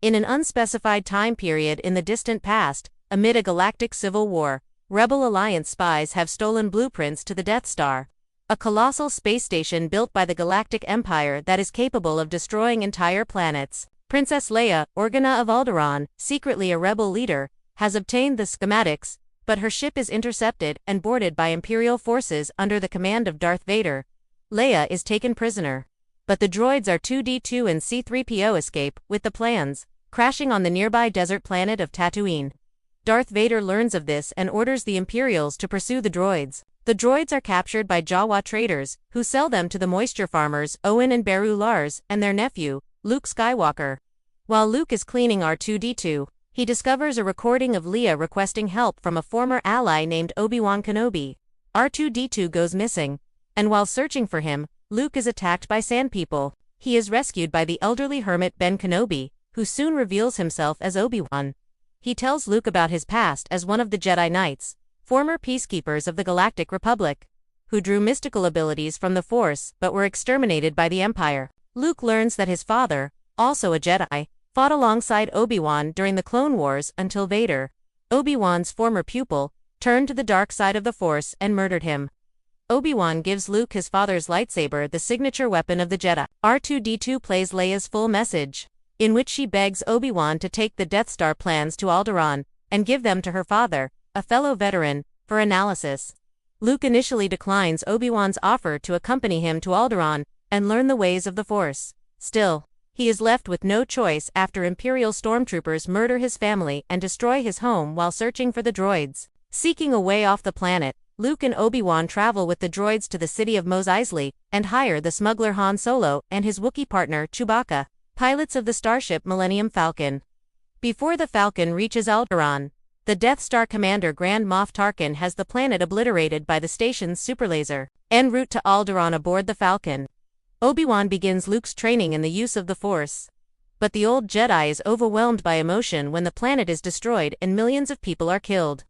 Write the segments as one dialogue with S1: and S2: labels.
S1: In an unspecified time period in the distant past, amid a galactic civil war, Rebel Alliance spies have stolen blueprints to the Death Star, a colossal space station built by the Galactic Empire that is capable of destroying entire planets. Princess Leia, Organa of Alderaan, secretly a rebel leader, has obtained the schematics, but her ship is intercepted and boarded by Imperial forces under the command of Darth Vader. Leia is taken prisoner. But the droids R2-D2 and C-3PO escape with the plans, crashing on the nearby desert planet of Tatooine. Darth Vader learns of this and orders the Imperials to pursue the droids. The droids are captured by Jawa traders, who sell them to the moisture farmers Owen and Beru Lars and their nephew, Luke Skywalker. While Luke is cleaning R2-D2, he discovers a recording of Leia requesting help from a former ally named Obi-Wan Kenobi. R2-D2 goes missing, and while searching for him, Luke is attacked by Sand People. He is rescued by the elderly hermit Ben Kenobi, who soon reveals himself as Obi-Wan. He tells Luke about his past as one of the Jedi Knights, former peacekeepers of the Galactic Republic, who drew mystical abilities from the Force but were exterminated by the Empire. Luke learns that his father, also a Jedi, fought alongside Obi-Wan during the Clone Wars until Vader, Obi-Wan's former pupil, turned to the dark side of the Force and murdered him. Obi-Wan gives Luke his father's lightsaber, the signature weapon of the Jedi. R2-D2 plays Leia's full message, in which she begs Obi-Wan to take the Death Star plans to Alderaan and give them to her father, a fellow veteran, for analysis. Luke initially declines Obi-Wan's offer to accompany him to Alderaan and learn the ways of the Force. Still, he is left with no choice after Imperial stormtroopers murder his family and destroy his home while searching for the droids. Seeking a way off the planet, Luke and Obi-Wan travel with the droids to the city of Mos Eisley and hire the smuggler Han Solo and his Wookiee partner Chewbacca, pilots of the starship Millennium Falcon. Before the Falcon reaches Alderaan, the Death Star commander Grand Moff Tarkin has the planet obliterated by the station's superlaser. En route to Alderaan aboard the Falcon, Obi-Wan begins Luke's training in the use of the Force. But the old Jedi is overwhelmed by emotion when the planet is destroyed and millions of people are killed.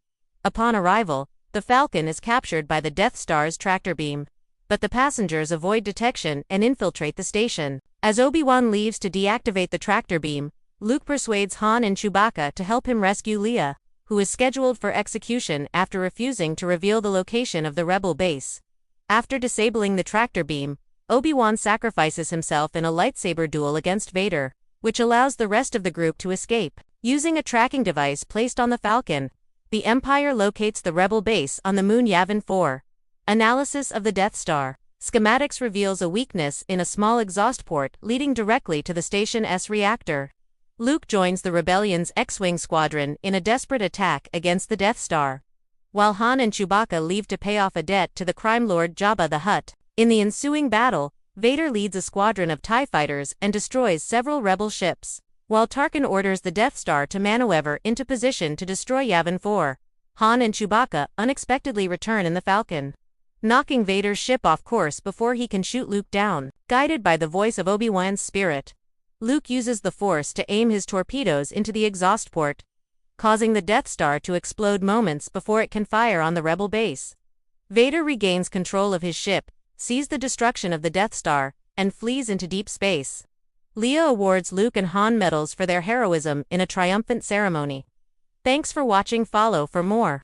S1: Upon arrival, the Falcon is captured by the Death Star's tractor beam. But the passengers avoid detection and infiltrate the station. As Obi-Wan leaves to deactivate the tractor beam, Luke persuades Han and Chewbacca to help him rescue Leia, who is scheduled for execution after refusing to reveal the location of the rebel base. After disabling the tractor beam, Obi-Wan sacrifices himself in a lightsaber duel against Vader, which allows the rest of the group to escape. Using a tracking device placed on the Falcon, the Empire locates the rebel base on the moon Yavin 4. Analysis of the Death Star. Schematics reveals a weakness in a small exhaust port leading directly to the station's reactor. Luke joins the Rebellion's X-Wing squadron in a desperate attack against the Death Star, while Han and Chewbacca leave to pay off a debt to the crime lord Jabba the Hutt. In the ensuing battle, Vader leads a squadron of TIE fighters and destroys several rebel ships, while Tarkin orders the Death Star to maneuver into position to destroy Yavin 4. Han and Chewbacca unexpectedly return in the Falcon, knocking Vader's ship off course before he can shoot Luke down. Guided by the voice of Obi-Wan's spirit, Luke uses the Force to aim his torpedoes into the exhaust port, causing the Death Star to explode moments before it can fire on the rebel base. Vader regains control of his ship, sees the destruction of the Death Star, and flees into deep space. Leia awards Luke and Han medals for their heroism in a triumphant ceremony. Thanks for watching. Follow for more.